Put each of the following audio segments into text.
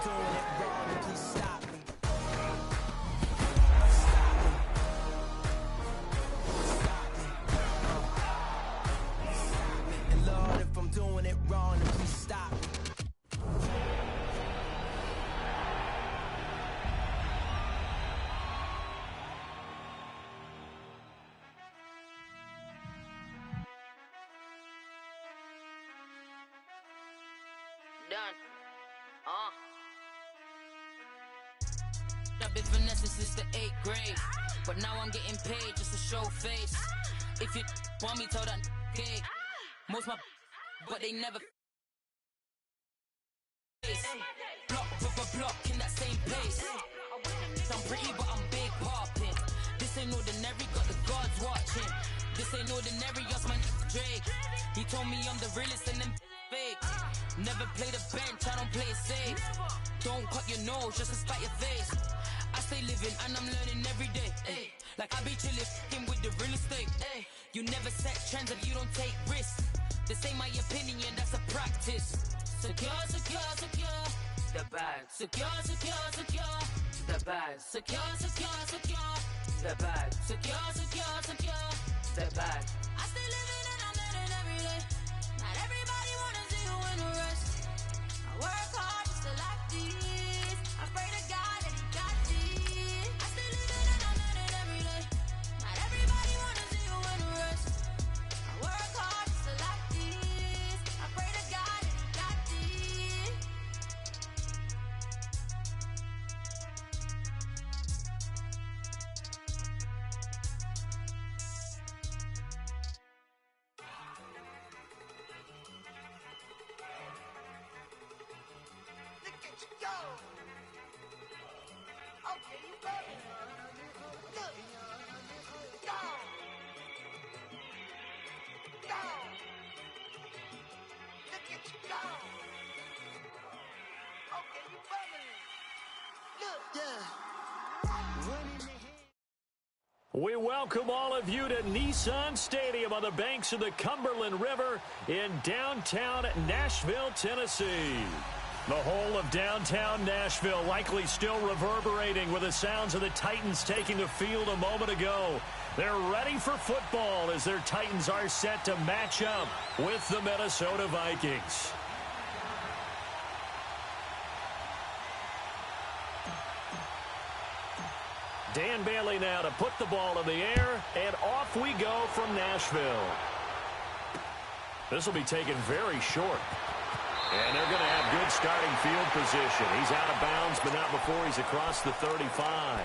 doing it wrong, then please stop me. And Lord, if I'm doing it wrong, then please stop me. Done. I've been finessing since the 8th grade, but now I'm getting paid just to show face. If you want me, tell that okay. Most my, but they never. Block with a block in that same place. I'm pretty, but I'm big popping. This ain't ordinary, got the gods watching. This ain't ordinary, just my Drake. He told me I'm the realest and them fake. Never play the bench, I don't play it safe. Don't cut your nose just to spite your face. I stay living and I'm learning every day. Ay. Like I be chillin' with the real estate. Ay. You never set trends if you don't take risks. This ain't my opinion, that's a practice. Secure, secure, secure the bag. Secure, secure, secure the bag. Secure, secure, secure the bag. Secure, secure, secure the bag. I stay living and I'm learning every day. Not everybody wanna see you in the rest. I work hard just to like this. I pray to God that he got this. I stay living and I'm learning every day. Not everybody wanna see you in the rest. I work hard just to like this. I pray to God that he got this. Look at you go. Okay, you better. Look. Go. Go. Look at you go. Okay, you better. Look. Yeah. We welcome all of you to Nissan Stadium on the banks of the Cumberland River in downtown Nashville, Tennessee. The whole of downtown Nashville likely still reverberating with the sounds of the Titans taking the field a moment ago. They're ready for football as their Titans are set to match up with the Minnesota Vikings. Dan Bailey now to put the ball in the air, and off we go from Nashville. This will be taken very short. And they're going to have good starting field position. He's out of bounds, but not before he's across the 35.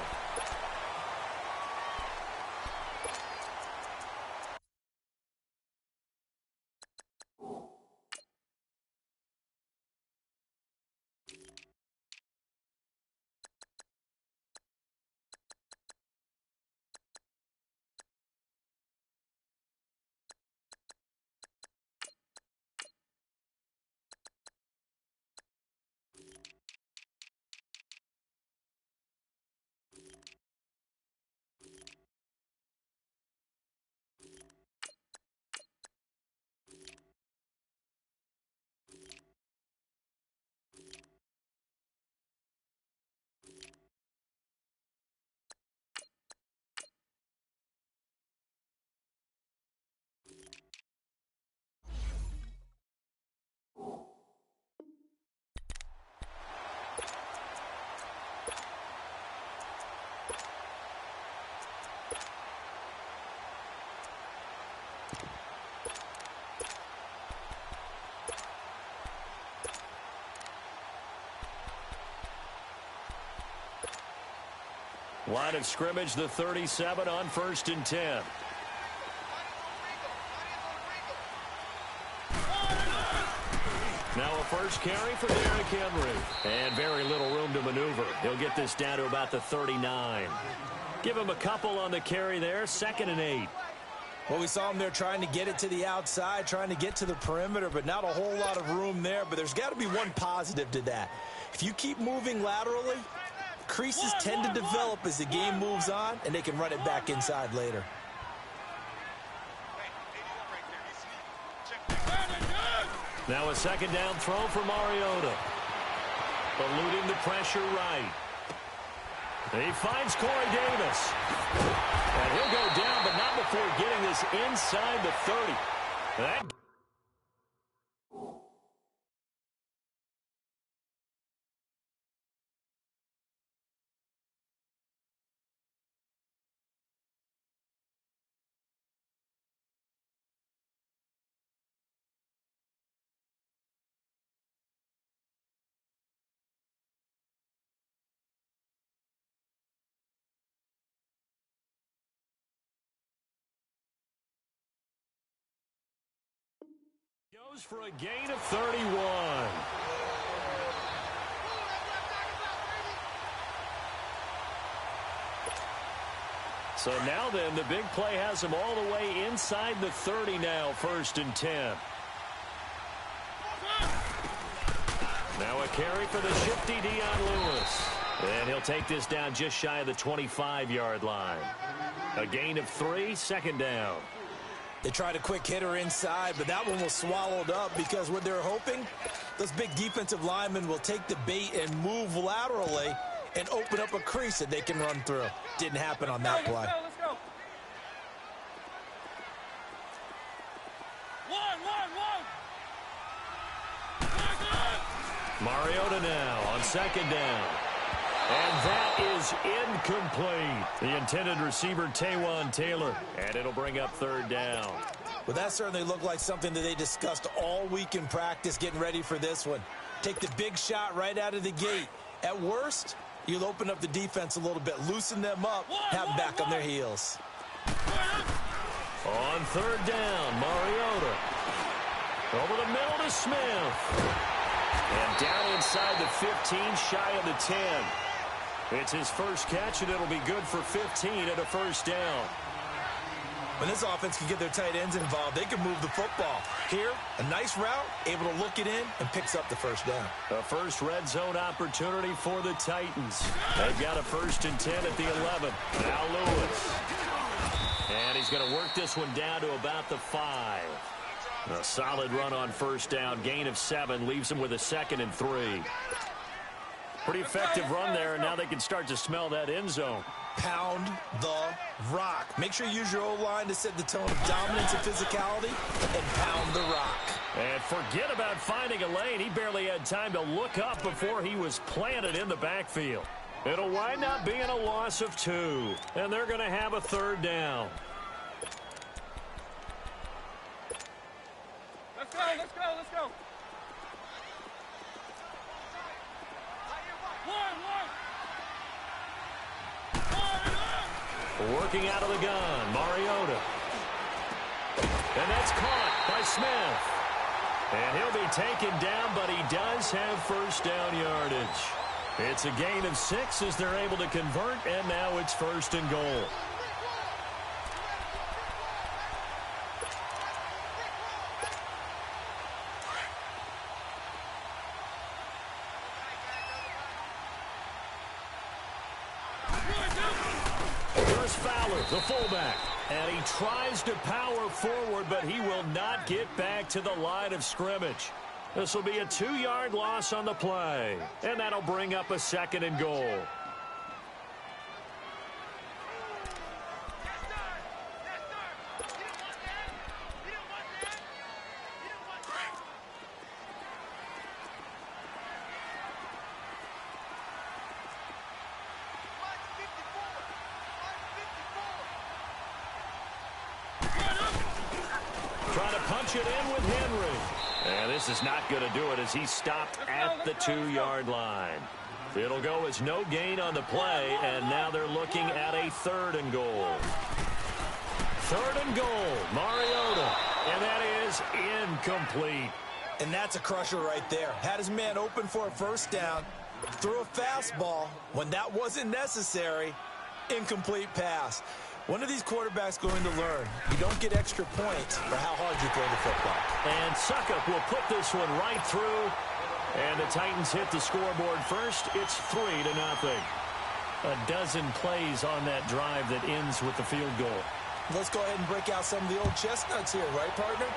Line of scrimmage, the 37 on 1st and 10. Now a first carry for Derrick Henry. And very little room to maneuver. He'll get this down to about the 39. Give him a couple on the carry there, 2nd and 8. Well, we saw him there trying to get it to the outside, trying to get to the perimeter, but not a whole lot of room there. But there's got to be one positive to that. If you keep moving laterally, creases tend to develop as the game moves on, and they can run it back inside later. Now a 2nd down throw for Mariota. eluding the pressure right. He finds Corey Davis. And he'll go down, but not before getting this inside the 30. That goes for a gain of 31. So now then, the big play has him all the way inside the 30 now, 1st and 10. Now a carry for the shifty Dion Lewis. And he'll take this down just shy of the 25-yard line. A gain of 3, 2nd down. They tried a quick hitter inside, but that one was swallowed up because what they're hoping, those big defensive linemen will take the bait and move laterally and open up a crease that they can run through. Didn't happen on that play. Let's go. Mariota now on 2nd down. And that is incomplete. The intended receiver, Taywan Taylor. And it'll bring up 3rd down. Well, that certainly looked like something that they discussed all week in practice, getting ready for this one. Take the big shot right out of the gate. At worst, you'll open up the defense a little bit, loosen them up, have them back on their heels. On 3rd down, Mariota. Over the middle to Smith. And down inside the 15, shy of the 10. It's his first catch, and it'll be good for 15 at a 1st down. When this offense can get their tight ends involved, they can move the football. Here, a nice route, able to look it in, and picks up the 1st down. A first red zone opportunity for the Titans. They've got a 1st and 10 at the 11. Now Lewis. And he's going to work this one down to about the 5. A solid run on 1st down. Gain of 7 leaves him with a 2nd and 3. Pretty effective run there, and now they can start to smell that end zone. Pound the rock. Make sure you use your O-line to set the tone of dominance and physicality, and pound the rock. And forget about finding a lane. He barely had time to look up before he was planted in the backfield. It'll wind up being a loss of 2, and they're going to have a 3rd down. Let's go. Working out of the gun, Mariota. And that's caught by Smith. And he'll be taken down, but he does have 1st down yardage. It's a gain of 6 as they're able to convert, and now it's 1st and goal. The fullback, and he tries to power forward, but he will not get back to the line of scrimmage. This will be a 2-yard loss on the play, and that'll bring up a 2nd and goal. Trying to punch it in with Henry. And this is not going to do it as he stopped at the 2-yard line. It'll go as no gain on the play, and now they're looking at a 3rd and goal. 3rd and goal, Mariota. And that is incomplete. And that's a crusher right there. Had his man open for a 1st down, threw a fastball when that wasn't necessary, incomplete pass. When are these quarterbacks going to learn? You don't get extra points for how hard you throw the football. And Suckup will put this one right through. And the Titans hit the scoreboard first. It's 3-0. A dozen plays on that drive that ends with the field goal. Let's go ahead and break out some of the old chestnuts here, right, partner?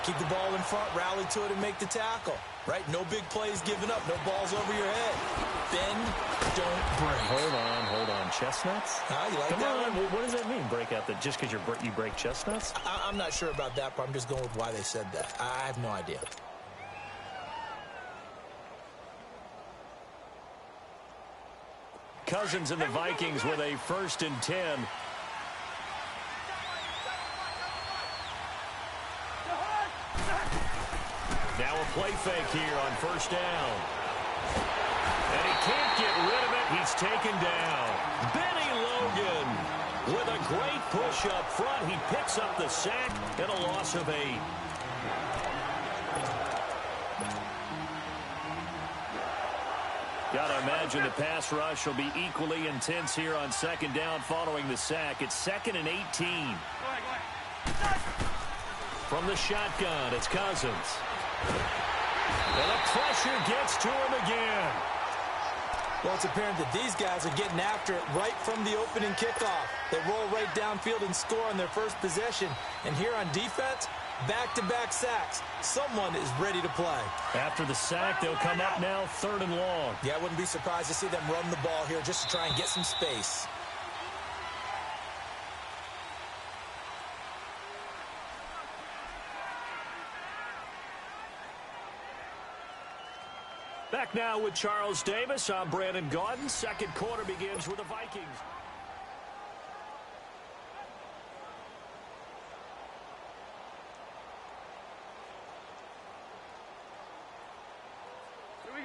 Keep the ball in front, rally to it, and make the tackle. Right? No big plays given up. No balls over your head. Bend, don't break. Hold on. Chestnuts? You like Come that on. one? What does that mean, break out the just because you break chestnuts? I'm not sure about that, but I'm just going with why they said that. I have no idea. Cousins and the Vikings with a 1st and 10. Now a play fake here on 1st down. And he can't get rid of it. He's taken down. Benny Logan with a great push up front. He picks up the sack and a loss of 8. Gotta imagine the pass rush will be equally intense here on 2nd down following the sack. It's 2nd and 18. From the shotgun, it's Cousins. And the pressure gets to him again. Well, it's apparent that these guys are getting after it right from the opening kickoff. They roll right downfield and score on their first possession. And here on defense, back-to-back sacks. Someone is ready to play. After the sack, they'll come up now 3rd and long. Yeah, I wouldn't be surprised to see them run the ball here just to try and get some space. Back now with Charles Davis. I'm Brandon Gaudin. 2nd quarter begins with the Vikings.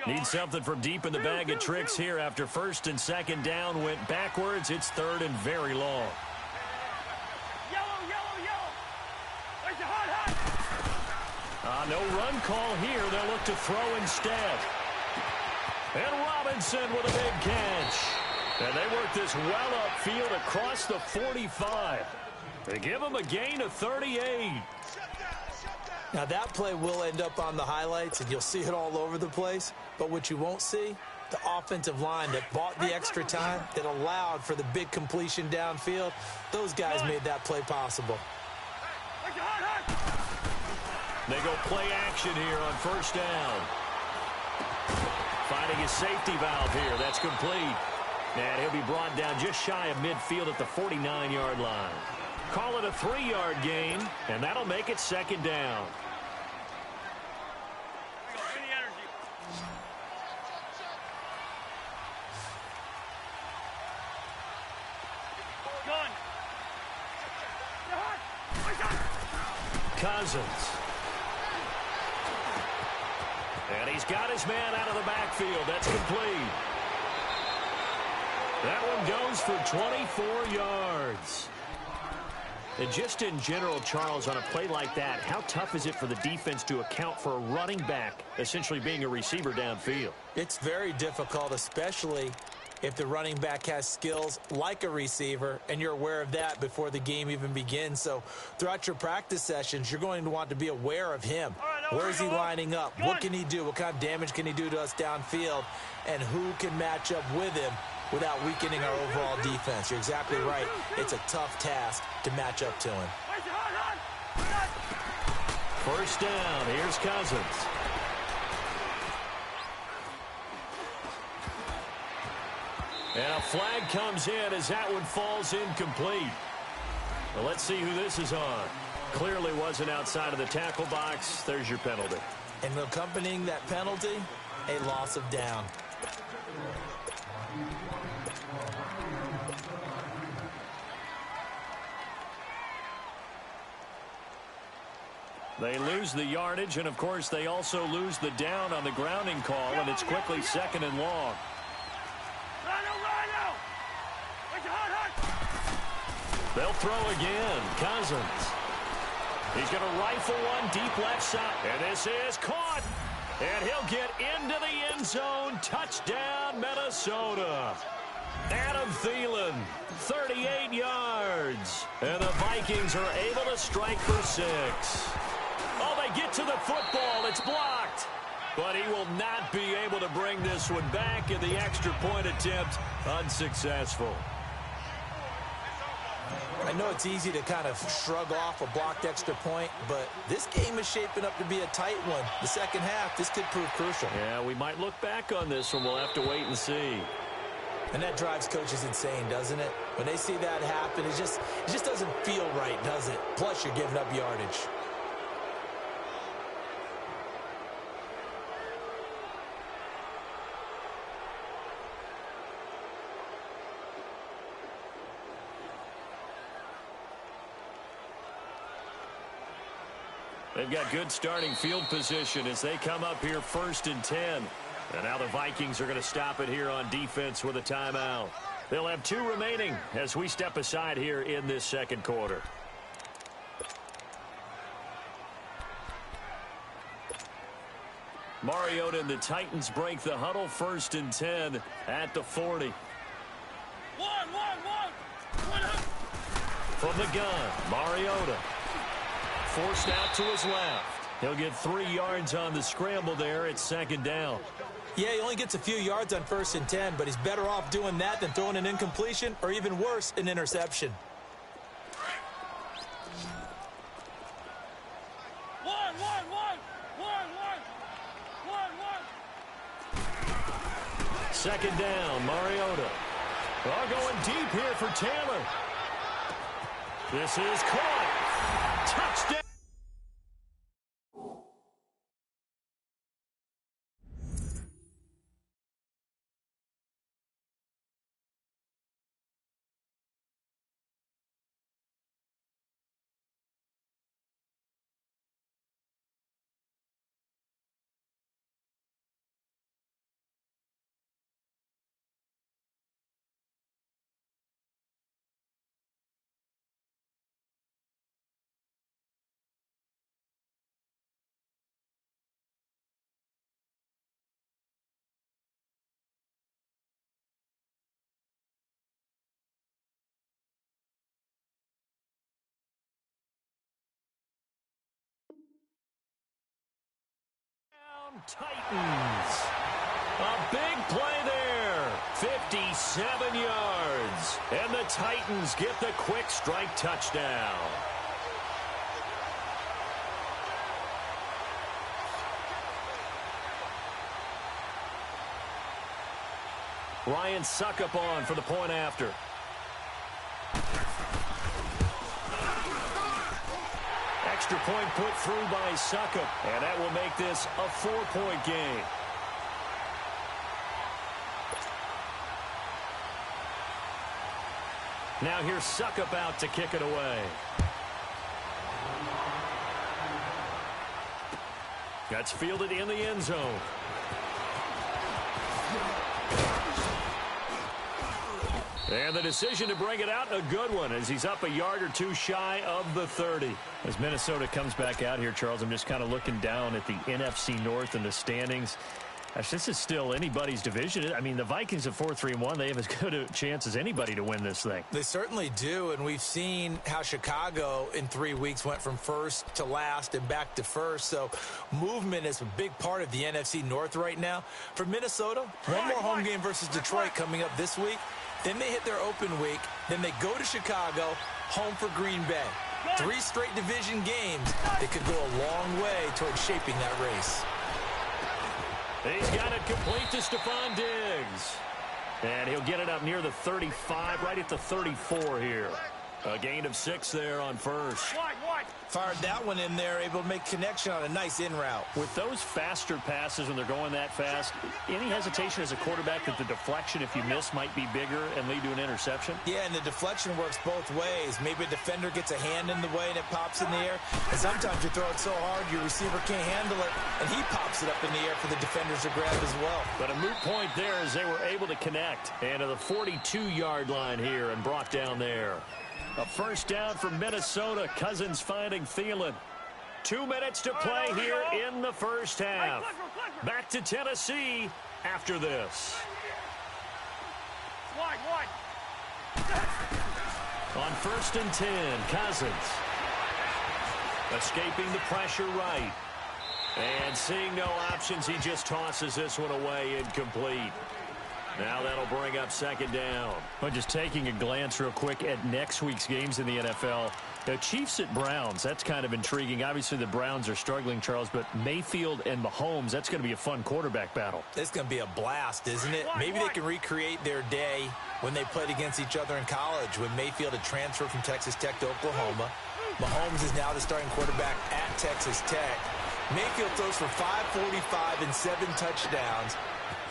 Need something from deep in the bag of tricks here after 1st and 2nd down went backwards. It's 3rd and very long. No run call here. They'll look to throw instead. And Robinson with a big catch. And they work this well upfield across the 45. They give him a gain of 38. Now, that play will end up on the highlights, and you'll see it all over the place. But what you won't see, the offensive line that bought the extra time, that allowed for the big completion downfield, those guys made that play possible. They go play action here on 1st down. Finding his safety valve here. That's complete. And he'll be brought down just shy of midfield at the 49-yard line. Call it a 3-yard gain, and that'll make it 2nd down. Cousins. And he's got his man out of the backfield. That's complete. That one goes for 24 yards. And just in general, Charles, on a play like that, how tough is it for the defense to account for a running back essentially being a receiver downfield? It's very difficult, especially if the running back has skills like a receiver, and you're aware of that before the game even begins. So throughout your practice sessions, you're going to want to be aware of him. Where is he lining up? What can he do? What kind of damage can he do to us downfield? And who can match up with him without weakening our overall defense? You're exactly right. It's a tough task to match up to him. 1st down. Here's Cousins. And a flag comes in as that one falls incomplete. Well, let's see who this is on. Clearly wasn't outside of the tackle box. There's your penalty. And accompanying that penalty, a loss of down. They lose the yardage, and, of course, they also lose the down on the grounding call, and it's quickly 2nd and long. They'll throw again. Cousins. He's going to rifle one deep left side. And this is caught. And he'll get into the end zone. Touchdown, Minnesota. Adam Thielen, 38 yards. And the Vikings are able to strike for 6. Oh, they get to the football. It's blocked. But he will not be able to bring this one back, in the extra point attempt unsuccessful. I know it's easy to kind of shrug off a blocked extra point, but this game is shaping up to be a tight one. The second half, this could prove crucial. Yeah, we might look back on this one. We'll have to wait and see. And that drives coaches insane, doesn't it? When they see that happen, it just doesn't feel right, does it? Plus, you're giving up yardage. They've got good starting field position as they come up here 1st and 10. And now the Vikings are going to stop it here on defense with a timeout. They'll have 2 remaining as we step aside here in this second quarter. Mariota and the Titans break the huddle 1st and 10 at the 40. From the gun, Mariota. Forced out to his left. He'll get 3 yards on the scramble there at 2nd down. Yeah, he only gets a few yards on 1st and 10, but he's better off doing that than throwing an incompletion or even worse, an interception. Second down, Mariota. Going deep here for Taylor. This is caught. Touchdown. Titans. A big play there. 57 yards. And the Titans get the quick strike touchdown. Ryan Suckup on for the point after. Extra point put through by Suckup, and that will make this a 4-point game. Now here's Suckup out to kick it away. That's fielded in the end zone. And the decision to bring it out, a good one, as he's up a yard or 2 shy of the 30. As Minnesota comes back out here, Charles, I'm just kind of looking down at the NFC North and the standings. Gosh, this is still anybody's division. I mean, the Vikings at 4-3-1, they have as good a chance as anybody to win this thing. They certainly do, and we've seen how Chicago in 3 weeks went from first to last and back to first. So movement is a big part of the NFC North right now. For Minnesota, one more home game versus Detroit coming up this week. Then they hit their open week. Then they go to Chicago, home for Green Bay. 3 straight division games that could go a long way towards shaping that race. He's got it complete to Stephon Diggs. And he'll get it up near the 35, right at the 34 here. A gain of 6 there on first. Fired that one in there, able to make connection on a nice in route. With those faster passes when they're going that fast, any hesitation as a quarterback that the deflection, if you miss, might be bigger and lead to an interception? Yeah, and the deflection works both ways. Maybe a defender gets a hand in the way and it pops in the air. And sometimes you throw it so hard your receiver can't handle it, and he pops it up in the air for the defenders to grab as well. But a moot point there as they were able to connect. And to the 42-yard line here and brought down there. A first down for Minnesota. Cousins finding Thielen. 2 minutes to play here in the first half. Back to Tennessee after this. On 1st and 10, Cousins. Escaping the pressure right. And seeing no options, he just tosses this one away incomplete. Now that'll bring up second down. Well, just taking a glance real quick at next week's games in the NFL. The Chiefs at Browns, that's kind of intriguing. Obviously, the Browns are struggling, Charles, but Mayfield and Mahomes, that's going to be a fun quarterback battle. It's going to be a blast, isn't it? Maybe they can recreate their day when they played against each other in college, when Mayfield had transferred from Texas Tech to Oklahoma. Mahomes is now the starting quarterback at Texas Tech. Mayfield throws for 545 and 7 touchdowns.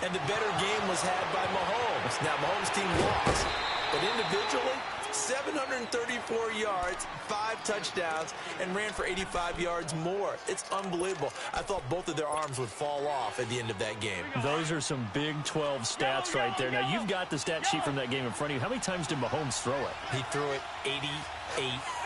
And the better game was had by Mahomes. Now, Mahomes' team lost, but individually, 734 yards, 5 touchdowns, and ran for 85 yards more. It's unbelievable. I thought both of their arms would fall off at the end of that game. Those are some Big 12 stats right there. Now, you've got the stat sheet from that game in front of you. How many times did Mahomes throw it? He threw it 88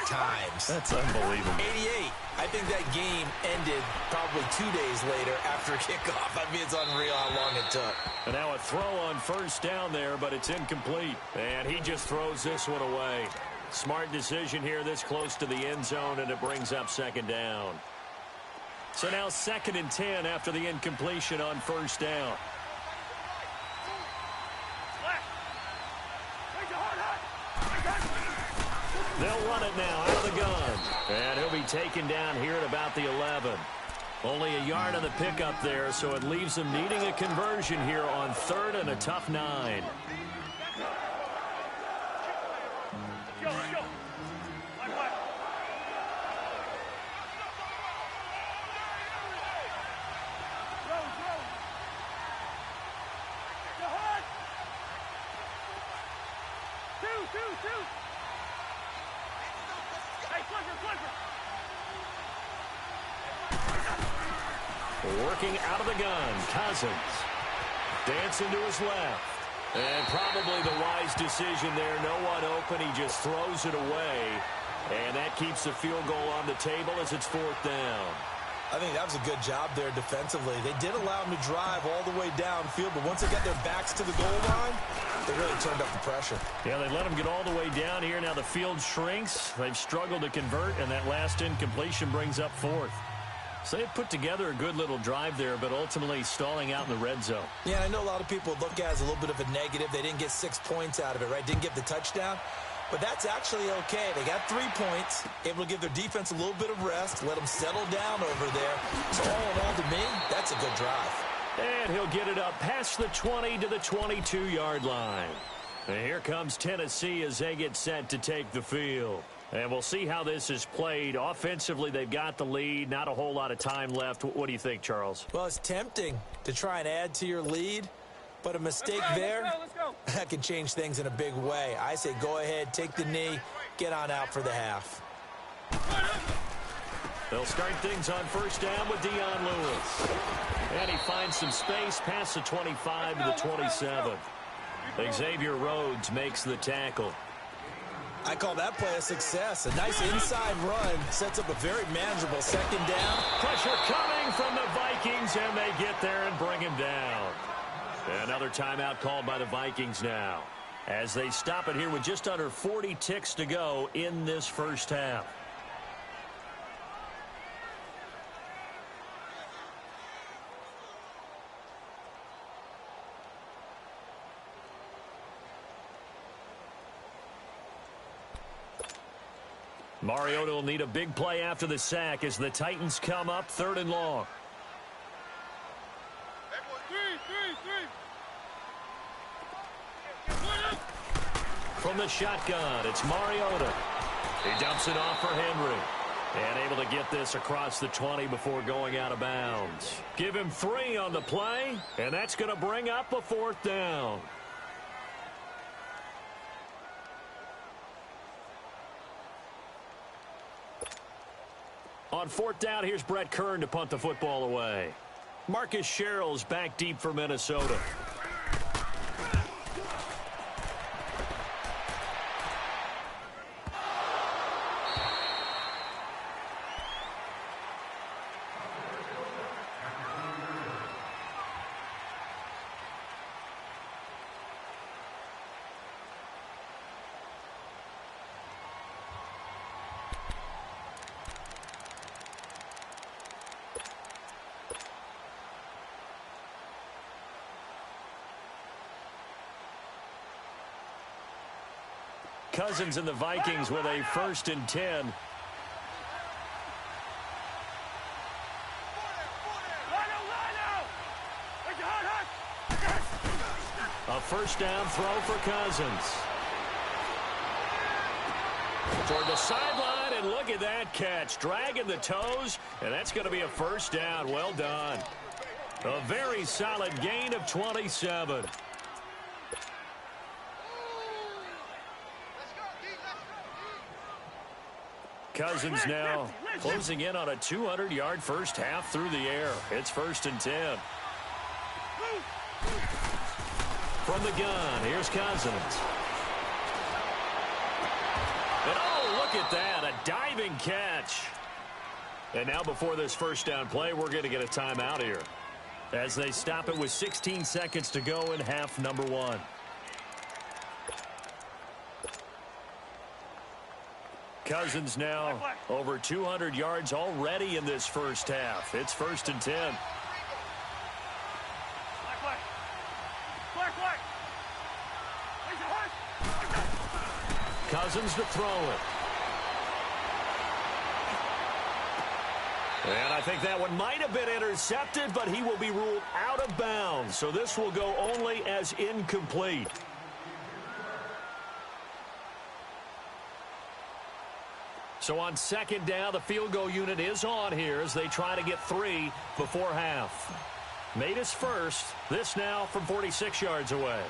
times. That's unbelievable. 88. I think that game ended probably 2 days later after kickoff. I mean, it's unreal how long it took. And now a throw on first down there, but it's incomplete. And he just throws this one away. Smart decision here this close to the end zone, and it brings up second down. So now 2nd and 10 after the incompletion on first down. They'll run it now out of the gun. And he'll be taken down here at about the 11. Only a yard on the pickup there, so it leaves them needing a conversion here on 3rd and a tough 9. Working out of the gun, Cousins. Dancing to his left. And probably the wise decision there. No one open. He just throws it away. And that keeps the field goal on the table as it's 4th down. I think that was a good job there defensively. They did allow him to drive all the way downfield, but once they got their backs to the goal line, they really turned up the pressure. Yeah, they let him get all the way down here. Now the field shrinks. They've struggled to convert, and that last incompletion brings up 4th. So they put together a good little drive there, but ultimately stalling out in the red zone. Yeah, I know a lot of people look at it as a little bit of a negative. They didn't get 6 points out of it, right? Didn't get the touchdown. But that's actually okay. They got 3 points, able to give their defense a little bit of rest, let them settle down over there. So all in all, to me, that's a good drive. And he'll get it up past the 20 to the 22-yard line. And here comes Tennessee as they get set to take the field. And we'll see how this is played. Offensively, they've got the lead. Not a whole lot of time left. What do you think, Charles? Well, it's tempting to try and add to your lead, but a mistake let's go. That can change things in a big way. I say go ahead, take the knee, get on out for the half. They'll start things on first down with Dion Lewis. And he finds some space past the 25 to the 27. Xavier Rhodes makes the tackle. I call that play a success. A nice inside run sets up a very manageable second down. Pressure coming from the Vikings, and they get there and bring him down. Another timeout called by the Vikings now, as they stop it here with just under 40 ticks to go in this first half. Mariota will need a big play after the sack as the Titans come up 3rd and long. From the shotgun, it's Mariota. He dumps it off for Henry. And able to get this across the 20 before going out of bounds. Give him 3 on the play, and that's going to bring up a 4th down. On 4th down, here's Brett Kern to punt the football away. Marcus Sherrill's back deep for Minnesota. Cousins and the Vikings with a 1st and 10. A 1st down throw for Cousins. Toward the sideline, and look at that catch. Dragging the toes, and that's going to be a 1st down. Well done. A very solid gain of 27. Cousins now closing in on a 200-yard first half through the air. It's 1st and 10. From the gun, here's Cousins. And oh, look at that, a diving catch. And now before this 1st down play, we're going to get a timeout here as they stop it with 16 seconds to go in half number 1. Cousins now over 200 yards already in this first half. It's 1st and 10. Cousins to throw it. And I think that one might have been intercepted, but he will be ruled out of bounds. So this will go only as incomplete. So on 2nd down, the field goal unit is on here as they try to get 3 before half. Made his first. This now from 46 yards away.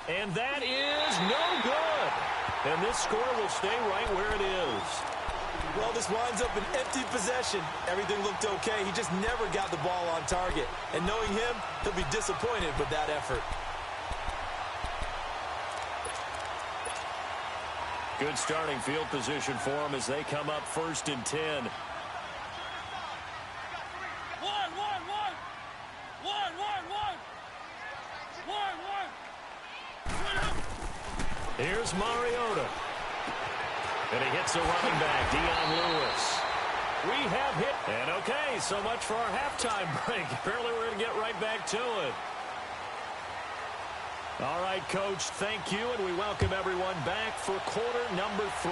And that is no good. And this score will stay right where it is. Well, this winds up an empty possession. Everything looked okay. He just never got the ball on target. And knowing him, he'll be disappointed with that effort. Good starting field position for him as they come up 1st and 10. Here's Mariota. And he hits the running back, Dion Lewis. We have hit. And okay, so much for our halftime break. Apparently we're going to get right back to it. All right, Coach, thank you, and we welcome everyone back for quarter number 3.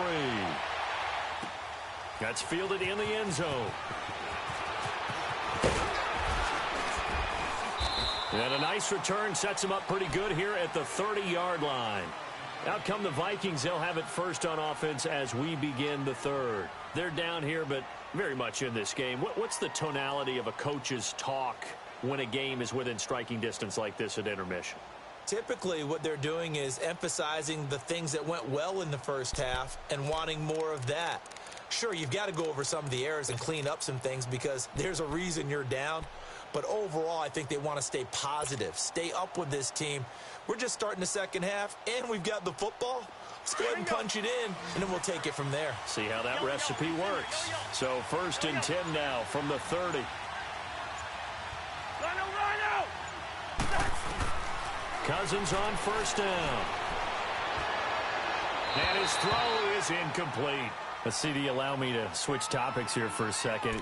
That's fielded in the end zone. And a nice return sets him up pretty good here at the 30-yard line. Out come the Vikings. They'll have it first on offense as we begin the 3rd. They're down here, but very much in this game. What's the tonality of a coach's talk when a game is within striking distance like this at intermission? Typically, what they're doing is emphasizing the things that went well in the first half and wanting more of that. Sure, you've got to go over some of the errors and clean up some things because there's a reason you're down. But overall, I think they want to stay positive, stay up with this team. We're just starting the second half, and we've got the football. Let's go ahead and punch it in, and then we'll take it from there. See how that recipe works. So 1st and 10 now from the 30. Cousins on 1st down. And his throw is incomplete. CD, allow me to switch topics here for a second.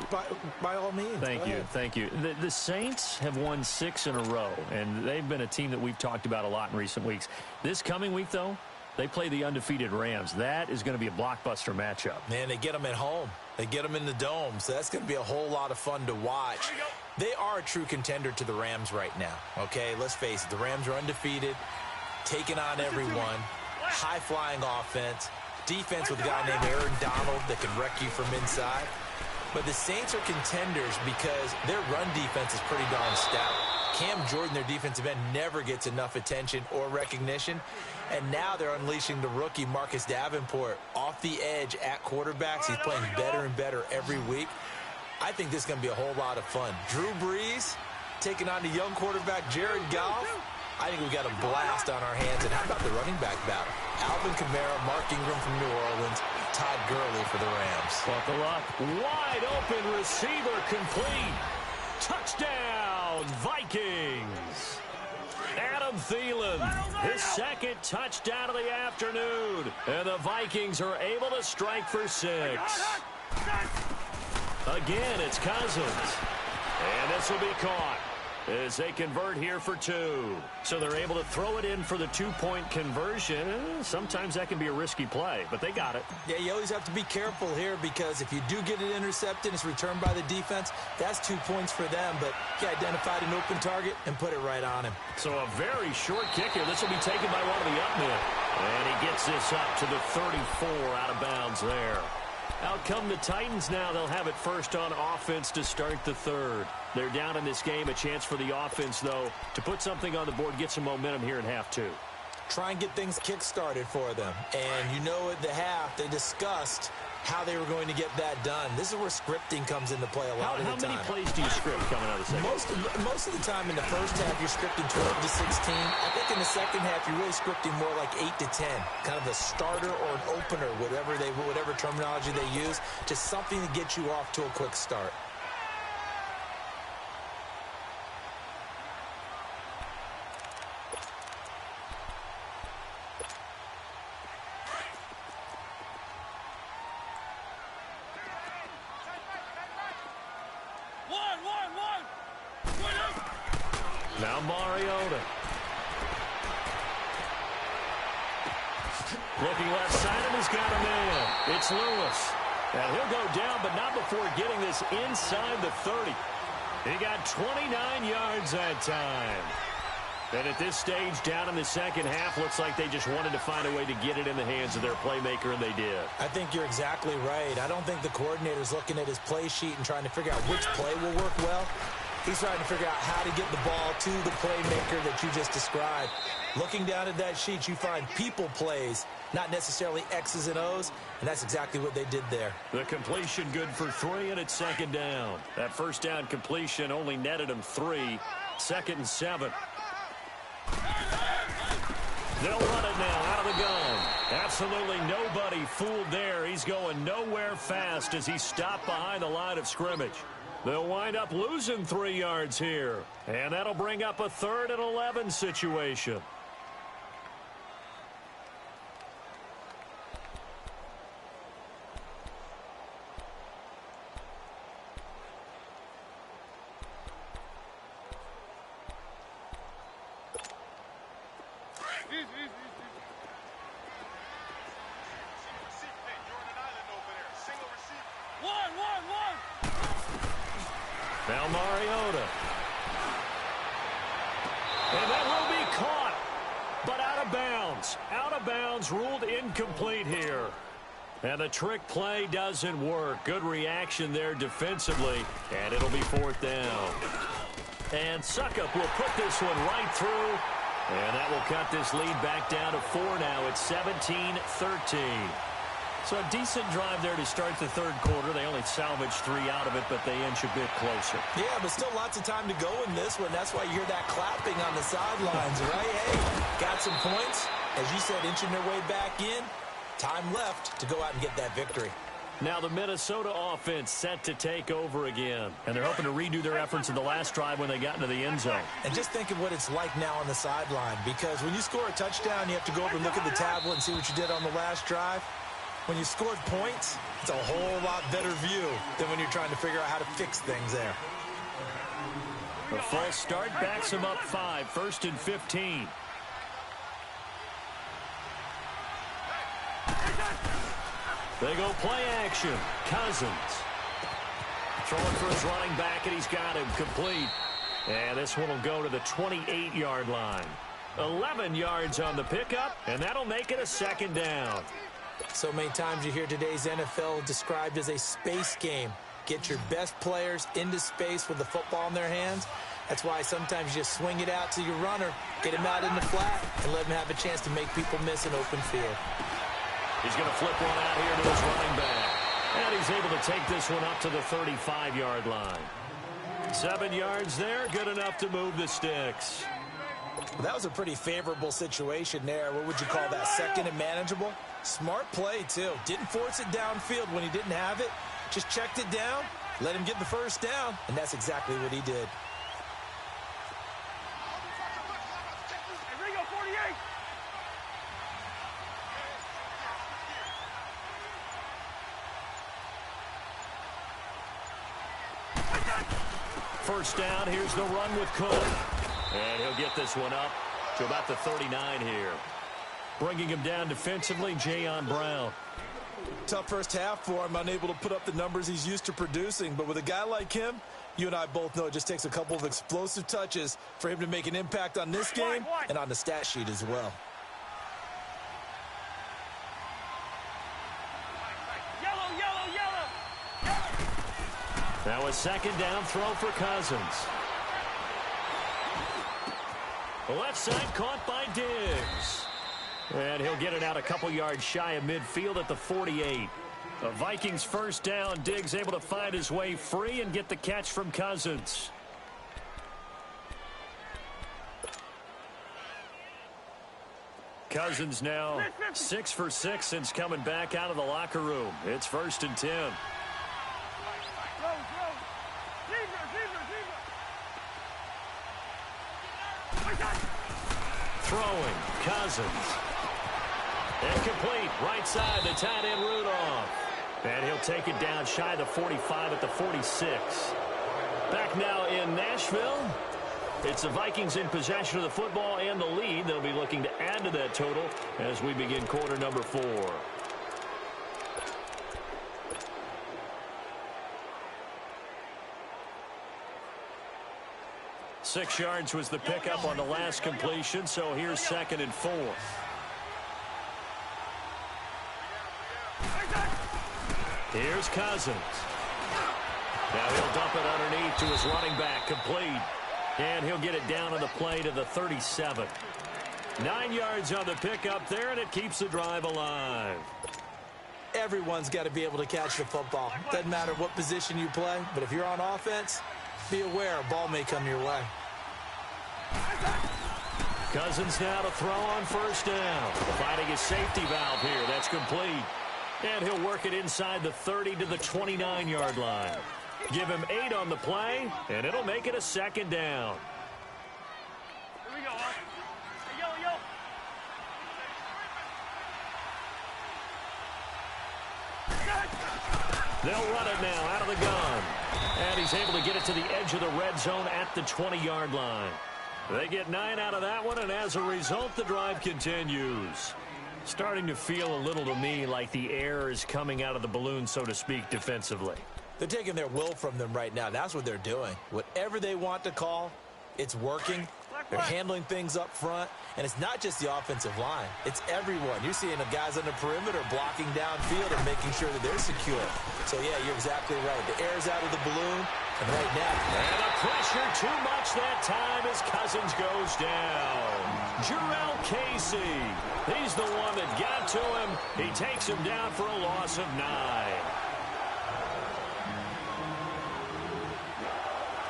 By all means. Thank you. The Saints have won 6 in a row, and they've been a team that we've talked about a lot in recent weeks. This coming week, though, they play the undefeated Rams. That is going to be a blockbuster matchup. Man, they get them at home. They get them in the dome, so that's going to be a whole lot of fun to watch. They are a true contender to the Rams right now, okay? Let's face it, the Rams are undefeated, taking on everyone, high-flying offense. Defense with a guy named Aaron Donald that can wreck you from inside. But the Saints are contenders because their run defense is pretty darn stout. Cam Jordan, their defensive end, never gets enough attention or recognition. And now they're unleashing the rookie Marcus Davenport off the edge at quarterbacks. He's playing better and better every week. I think this is going to be a whole lot of fun. Drew Brees taking on the young quarterback Jared Goff. I think we got a blast on our hands. And how about the running back battle? Alvin Kamara, Mark Ingram from New Orleans, Todd Gurley for the Rams. Buckle up. Wide open receiver complete. Touchdown, Vikings. Adam Thielen, his 2nd touchdown of the afternoon. And the Vikings are able to strike for 6. Again, it's Cousins. And this will be caught as they convert here for 2. So they're able to throw it in for the 2-point conversion. Sometimes that can be a risky play, but they got it. Yeah, you always have to be careful here because if you do get it intercepted, it's returned by the defense, that's 2 points for them. But he identified an open target and put it right on him. So a very short kick here. This will be taken by one of the up men. And he gets this up to the 34 out of bounds there. Out come the Titans now. They'll have it first on offense to start the third. They're down in this game. A chance for the offense, though, to put something on the board, get some momentum here in half 2. Try and get things kick-started for them. And you know at the half, they discussed how they were going to get that done. This is where scripting comes into play a lot of the time. How many plays do you script coming out of the second? Most of the time in the first half, you're scripting 12 to 16. I think in the second half, you're really scripting more like 8 to 10. Kind of a starter or an opener, whatever terminology they use. Just something to get you off to a quick start. Now Mariota. Looking left side, and he's got a man. It's Lewis. And he'll go down, but not before getting this inside the 30. He got 29 yards that time. And at this stage, down in the second half, looks like they just wanted to find a way to get it in the hands of their playmaker, and they did. I think you're exactly right. I don't think the coordinator's looking at his play sheet and trying to figure out which play will work well. He's trying to figure out how to get the ball to the playmaker that you just described. Looking down at that sheet, you find people plays, not necessarily X's and O's, and that's exactly what they did there. The completion good for 3, and it's second down. That first down completion only netted him 3. 2nd and 7. They'll run it now out of the gun. Absolutely nobody fooled there. He's going nowhere fast as he stopped behind the line of scrimmage. They'll wind up losing 3 yards here. And that'll bring up a 3rd and 11 situation. Now Mariota. And that will be caught, but out of bounds. Out of bounds, ruled incomplete here. And the trick play doesn't work. Good reaction there defensively, and it'll be 4th down. And Suckup will put this one right through, and that will cut this lead back down to 4 now. It's 17-13. So a decent drive there to start the third quarter. They only salvaged 3 out of it, but they inch a bit closer. Yeah, but still lots of time to go in this one. That's why you hear that clapping on the sidelines, right? Hey, got some points. As you said, inching their way back in. Time left to go out and get that victory. Now the Minnesota offense set to take over again. And they're hoping to redo their efforts in the last drive when they got into the end zone. And just think of what it's like now on the sideline. Because when you score a touchdown, you have to go over and look at the tablet and see what you did on the last drive. When you scored points, it's a whole lot better view than when you're trying to figure out how to fix things there. A false start backs them up 5, 1st and 15. They go play action. Cousins. Throwing for his running back, and he's got him complete. And this one will go to the 28-yard line. 11 yards on the pickup, and that'll make it a 2nd down. So many times you hear today's NFL described as a space game. Get your best players into space with the football in their hands. That's why sometimes you just swing it out to your runner, get him out in the flat, and let him have a chance to make people miss an open field. He's going to flip one out here to his running back. And he's able to take this one up to the 35-yard line. 7 yards there, good enough to move the sticks. Well, that was a pretty favorable situation there. What would you call that, 2nd and manageable? Smart play, too. Didn't force it downfield when he didn't have it. Just checked it down, let him get the first down, and that's exactly what he did. first down. Here's the run with Cook. And he'll get this one up to about the 39 here. Bringing him down defensively, Jayon Brown. Tough first half for him, unable to put up the numbers he's used to producing. But with a guy like him, you and I both know it just takes a couple of explosive touches for him to make an impact on this game and on the stat sheet as well. Now a second down throw for Cousins. The left side caught by Diggs. And he'll get it out a couple yards shy of midfield at the 48. The Vikings first down. Diggs able to find his way free and get the catch from Cousins. Cousins now 6 for 6 since coming back out of the locker room. It's 1st and 10. Throwing, Cousins. Incomplete, right side, the tight end Rudolph. And he'll take it down shy of the 45 at the 46. Back now in Nashville. It's the Vikings in possession of the football and the lead. They'll be looking to add to that total as we begin quarter number 4. Six yards was the pickup on the last completion, so here's 2nd and 4. Here's Cousins. Now he'll dump it underneath to his running back, complete. And he'll get it down on the play to the 37. 9 yards on the pickup there, and it keeps the drive alive. Everyone's got to be able to catch the football. Doesn't matter what position you play, but if you're on offense, be aware a ball may come your way. Cousins now to throw on first down. Finding his safety valve here. That's complete. And he'll work it inside the 30 to the 29-yard line. Give him 8 on the play, and it'll make it a 2nd down. Here we go, Hey, yo. They'll run it now out of the gun. And he's able to get it to the edge of the red zone at the 20-yard line. They get 9 out of that one, and as a result, the drive continues. Starting to feel a little to me like the air is coming out of the balloon, so to speak, defensively. They're taking their will from them right now. That's what they're doing. Whatever they want to call, it's working. They're handling things up front. And it's not just the offensive line. It's everyone. You're seeing the guys on the perimeter blocking downfield and making sure that they're secure. So, yeah, you're exactly right. The air's out of the balloon. And right now... And the pressure too much that time as Cousins goes down. Jarrell Casey. He's the one that got to him. He takes him down for a loss of 9.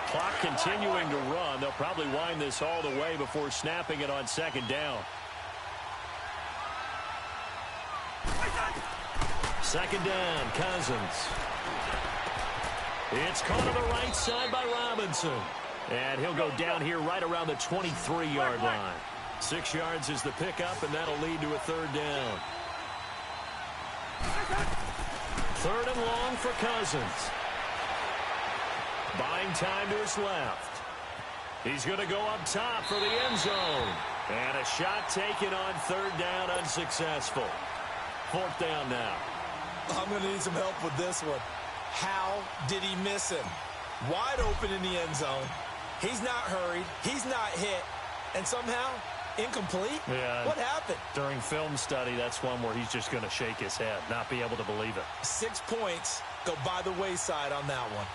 Clock continuing to run. They'll probably wind this all the way before snapping it on 2nd down. 2nd down, Cousins. It's caught on the right side by Robinson. And he'll go down here right around the 23-yard line. 6 yards is the pickup, and that'll lead to a 3rd down. 3rd and long for Cousins. Buying time to his left. He's going to go up top for the end zone. And a shot taken on 3rd down, unsuccessful. 4th down now. I'm going to need some help with this one. How did he miss him? Wide open in the end zone. He's not hurried. He's not hit. And somehow, incomplete? Yeah. What happened? During film study, that's one where he's just going to shake his head, not be able to believe it. 6 points go by the wayside on that one.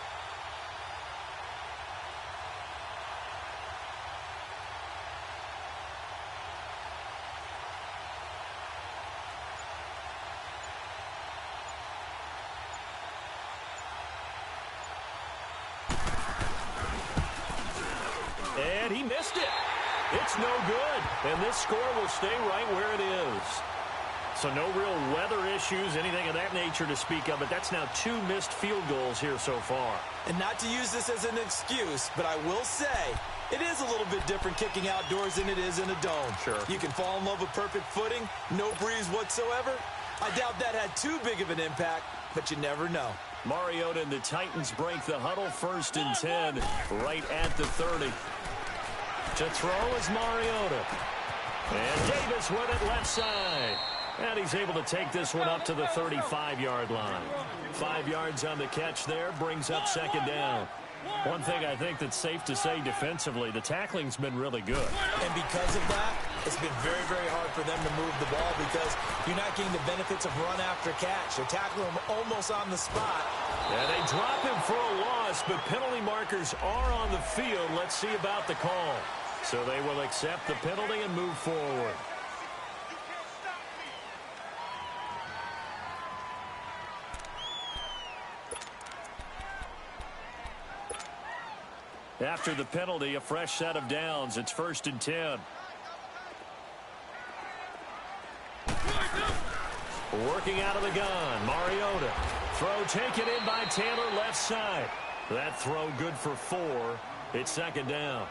And he missed it. It's no good. And this score will stay right where it is. So no real weather issues, anything of that nature to speak of, but that's now 2 missed field goals here so far. And not to use this as an excuse, but I will say it is a little bit different kicking outdoors than it is in a dome. Sure. You can fall in love with perfect footing, no breeze whatsoever. I doubt that had too big of an impact, but you never know. Mariota and the Titans break the huddle, 1st and 10, right at the 30. To throw is Mariota. And Davis with it left side. And he's able to take this one up to the 35-yard line. 5 yards on the catch there, brings up 2nd down. One thing I think that's safe to say defensively, the tackling's been really good. And because of that, it's been very, very hard for them to move the ball because you're not getting the benefits of run after catch. They're tackling him almost on the spot. Yeah, they drop him for a loss, but penalty markers are on the field. Let's see about the call. So they will accept the penalty and move forward. After the penalty, a fresh set of downs. It's 1st and 10. Working out of the gun, Mariota. Throw taken in by Taylor, left side. That throw good for 4. It's 2nd down.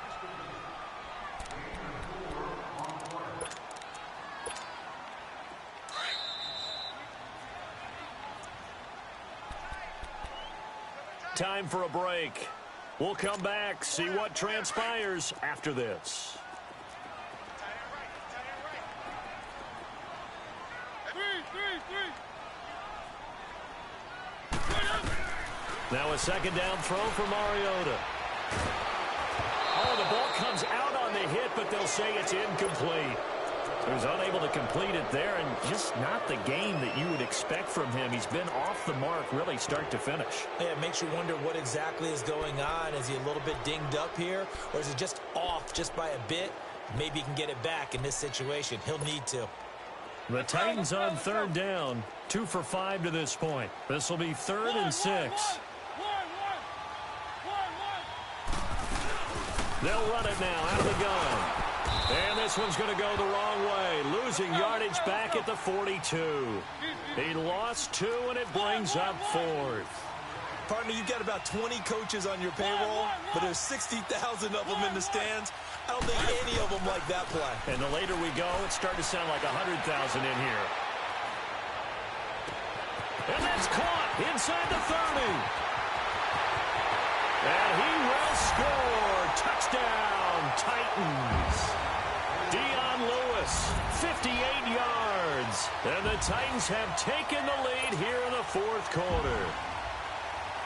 Time for a break. We'll come back, see what transpires after this. Now a 2nd down throw for Mariota. Oh, the ball comes out on the hit, but they'll say it's incomplete. He was unable to complete it there, and just not the game that you would expect from him. He's been off the mark really start to finish. Yeah, it makes you wonder what exactly is going on. Is he a little bit dinged up here, or is it just off just by a bit? Maybe he can get it back in this situation. He'll need to. The Titans on 3rd down, 2 for 5 to this point. This will be 3rd and 6. They'll run it now out of the gun. And this one's going to go the wrong way. Losing yardage back at the 42. He lost 2, and it brings up 4th. Partner, you've got about 20 coaches on your payroll, but there's 60,000 of them in the stands. I don't think any of them like that play. And the later we go, it's starting to sound like 100,000 in here. And that's caught inside the 30. And he will score. Touchdown, Titans. Dion Lewis, 58 yards. And the Titans have taken the lead here in the 4th quarter.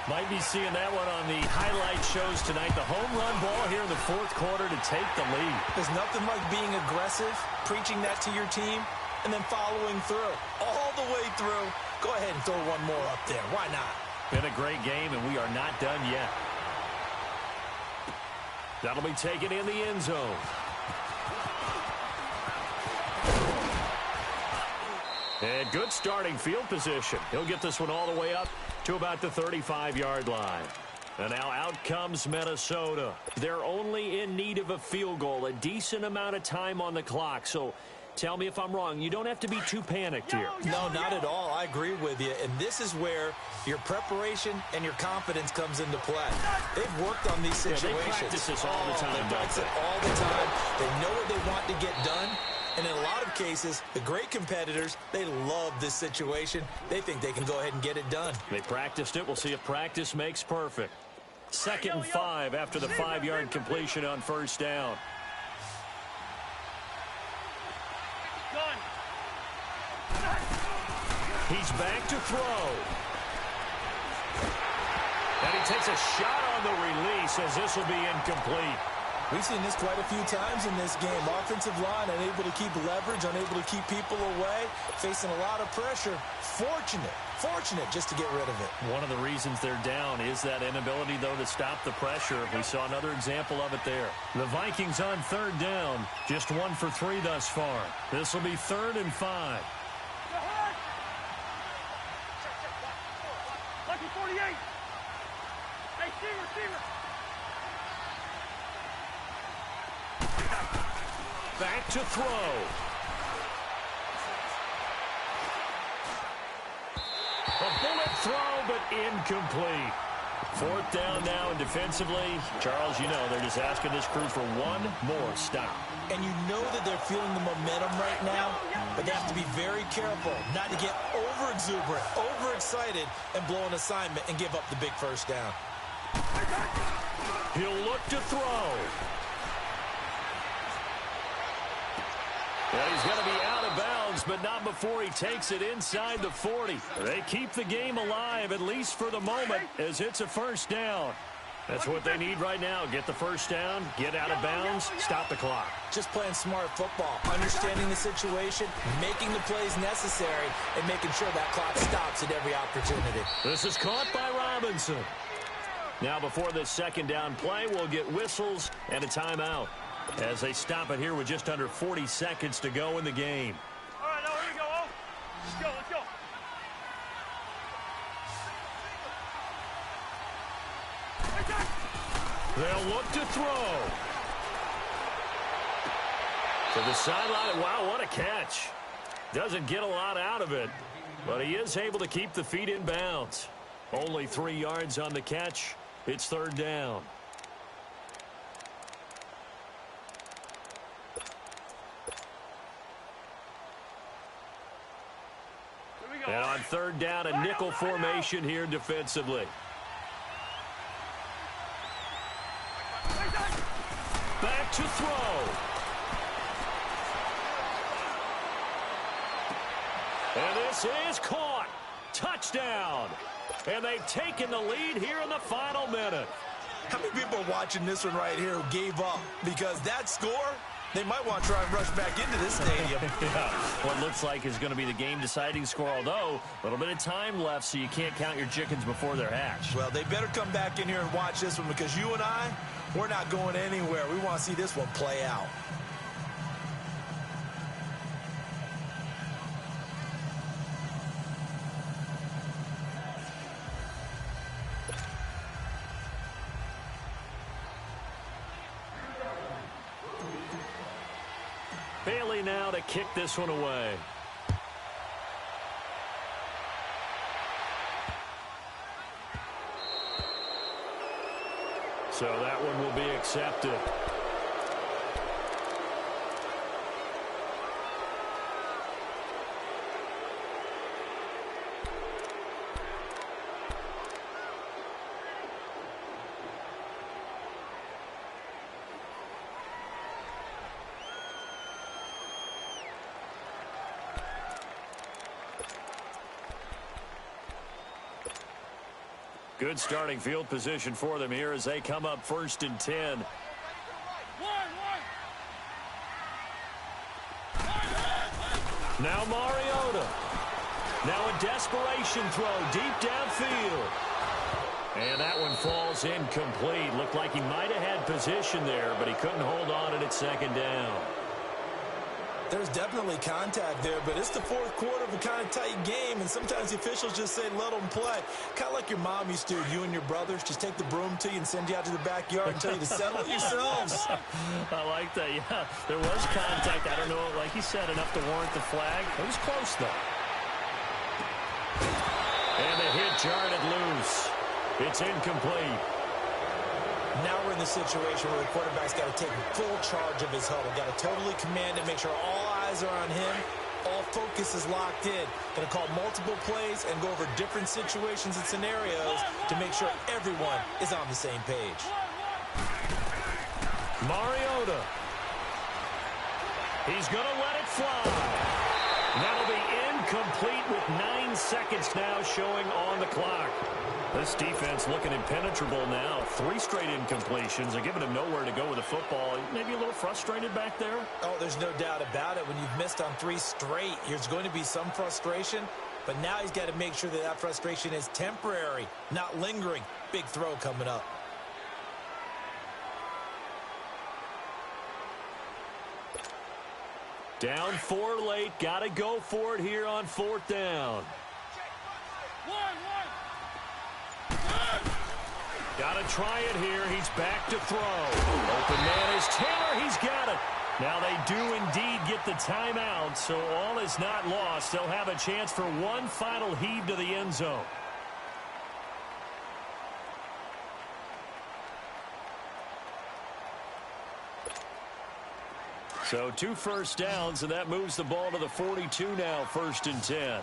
Might be seeing that one on the highlight shows tonight. The home run ball here in the 4th quarter to take the lead. There's nothing like being aggressive, preaching that to your team, and then following through. All the way through. Go ahead and throw one more up there. Why not? Been a great game, and we are not done yet. That'll be taken in the end zone. And good starting field position. He'll get this one all the way up to about the 35-yard line. And now out comes Minnesota. They're only in need of a field goal, a decent amount of time on the clock. So tell me if I'm wrong. You don't have to be too panicked here. No, not at all. I agree with you. And this is where your preparation and your confidence comes into play. They've worked on these situations. Yeah, they practice this all the time. They practice it all the time. They know what they want to get done. And in a lot of cases, the great competitors, they love this situation. They think they can go ahead and get it done. They practiced it. We'll see if practice makes perfect. 2nd and 5 after the 5-yard completion on 1st down. He's back to throw. And he takes a shot on the release as this will be incomplete. We've seen this quite a few times in this game. Offensive line unable to keep leverage, unable to keep people away, facing a lot of pressure. Fortunate just to get rid of it. One of the reasons they're down is that inability, though, to stop the pressure. We saw another example of it there. The Vikings on 3rd down, just 1 for 3 thus far. This will be 3rd and 5. Lucky 48. Hey, receiver. Back to throw. A bullet throw, but incomplete. Fourth down now, and defensively, Charles, you know, they're just asking this crew for one more stop. And you know that they're feeling the momentum right now, but they have to be very careful not to get over-exuberant, over-excited, and blow an assignment and give up the big first down. He'll look to throw. Yeah, he's going to be out of bounds, but not before he takes it inside the 40. They keep the game alive, at least for the moment, as it's a first down. That's what they need right now. Get the first down, get out of bounds, stop the clock. Just playing smart football, understanding the situation, making the plays necessary, and making sure that clock stops at every opportunity. This is caught by Robinson. Now before this second down play, we'll get whistles and a timeout as they stop it here with just under 40 seconds to go in the game. All right, now here we go. Oh. Let's go, let's go. They'll look to throw. To the sideline. Wow, what a catch. Doesn't get a lot out of it, but he is able to keep the feet in bounds. Only 3 yards on the catch. It's third down. And on third down, a nickel formation here defensively. Back to throw. And this is caught. Touchdown. And they've taken the lead here in the final minute. How many people are watching this one right here who gave up? Because that score, they might want to try and rush back into this stadium. Yeah. What looks like is going to be the game-deciding score, although a little bit of time left, so you can't count your chickens before they're hatched. Well, they better come back in here and watch this one, because you and I, we're not going anywhere. We want to see this one play out. Bailey now to kick this one away. So that one will be accepted. Good starting field position for them here as they come up 1st and 10. Now Mariota. Now a desperation throw deep downfield. And that one falls incomplete. Looked like he might have had position there, but he couldn't hold on at its second down. There's definitely contact there, but it's the fourth quarter of a kind of tight game, and sometimes the officials just say, let them play. Kind of like your mom used to, you and your brothers, just take the broom to you and send you out to the backyard and tell you to settle it yourselves. I like that, yeah. There was contact. I don't know, like you said, enough to warrant the flag. It was close, though. And the hit jarred it loose. It's incomplete. Now we're in the situation where the quarterback's got to take full charge of his huddle. Got to totally command it, make sure all eyes are on him. All focus is locked in. Going to call multiple plays and go over different situations and scenarios to make sure everyone is on the same page. Mariota. He's going to let it fly. That'll be incomplete with 9 seconds now showing on the clock. This defense looking impenetrable now. 3 straight incompletions. They're giving him nowhere to go with the football. Maybe a little frustrated back there. Oh, there's no doubt about it. When you've missed on 3 straight, there's going to be some frustration. But now he's got to make sure that that frustration is temporary, not lingering. Big throw coming up. Down 4 late. Got to go for it here on 4th down. Got to try it here. He's back to throw. Open man is Taylor. He's got it. Now they do indeed get the timeout, so all is not lost. They'll have a chance for one final heave to the end zone. So 2 first downs, and that moves the ball to the 42 now, 1st and 10.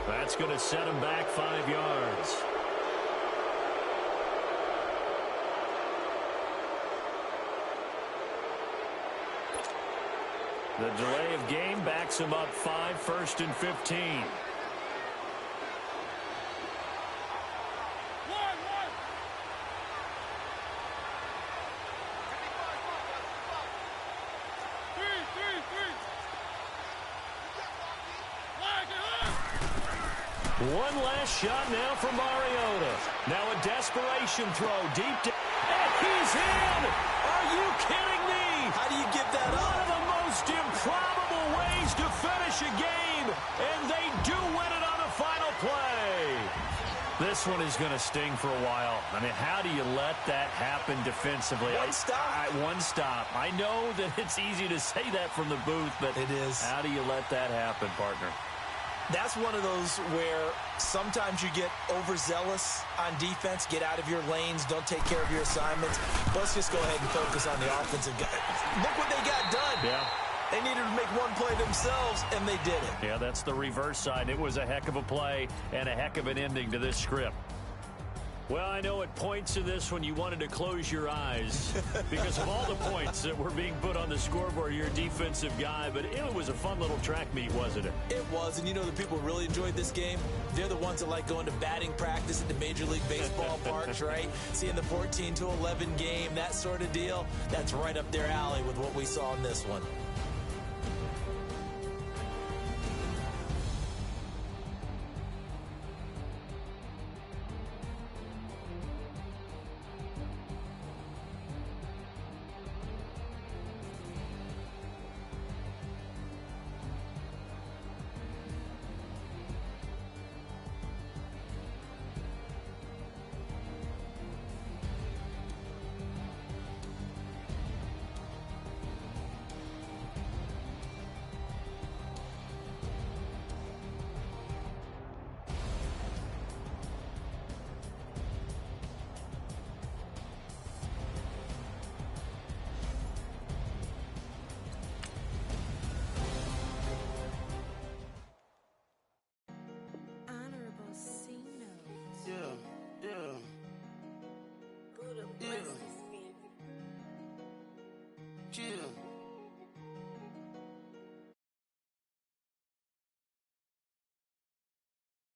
That's going to set him back 5 yards. The delay of game backs him up 5, 1st and 15. One last shot now for Mariota. Now a desperation throw deep down. And he's in! Are you kidding me? How do you give that up? One of the most improbable ways to finish a game, and they do win it on the final play. This one is going to sting for a while. I mean, how do you let that happen defensively? One stop. One stop. I know that it's easy to say that from the booth, but it is. How do you let that happen, partner? That's one of those where sometimes you get overzealous on defense, get out of your lanes, don't take care of your assignments. Let's just go ahead and focus on the offensive guy. Look what they got done. Yeah. They needed to make one play themselves, and they did it. Yeah, that's the reverse side. It was a heck of a play and a heck of an ending to this script. Well, I know at points in this one you wanted to close your eyes because of all the points that were being put on the scoreboard. You're a defensive guy, but it was a fun little track meet, wasn't it? It was, and you know the people who really enjoyed this game? They're the ones that like going to batting practice at the Major League Baseball parks, right? Seeing the 14-11 game, that sort of deal. That's right up their alley with what we saw in this one. Yeah.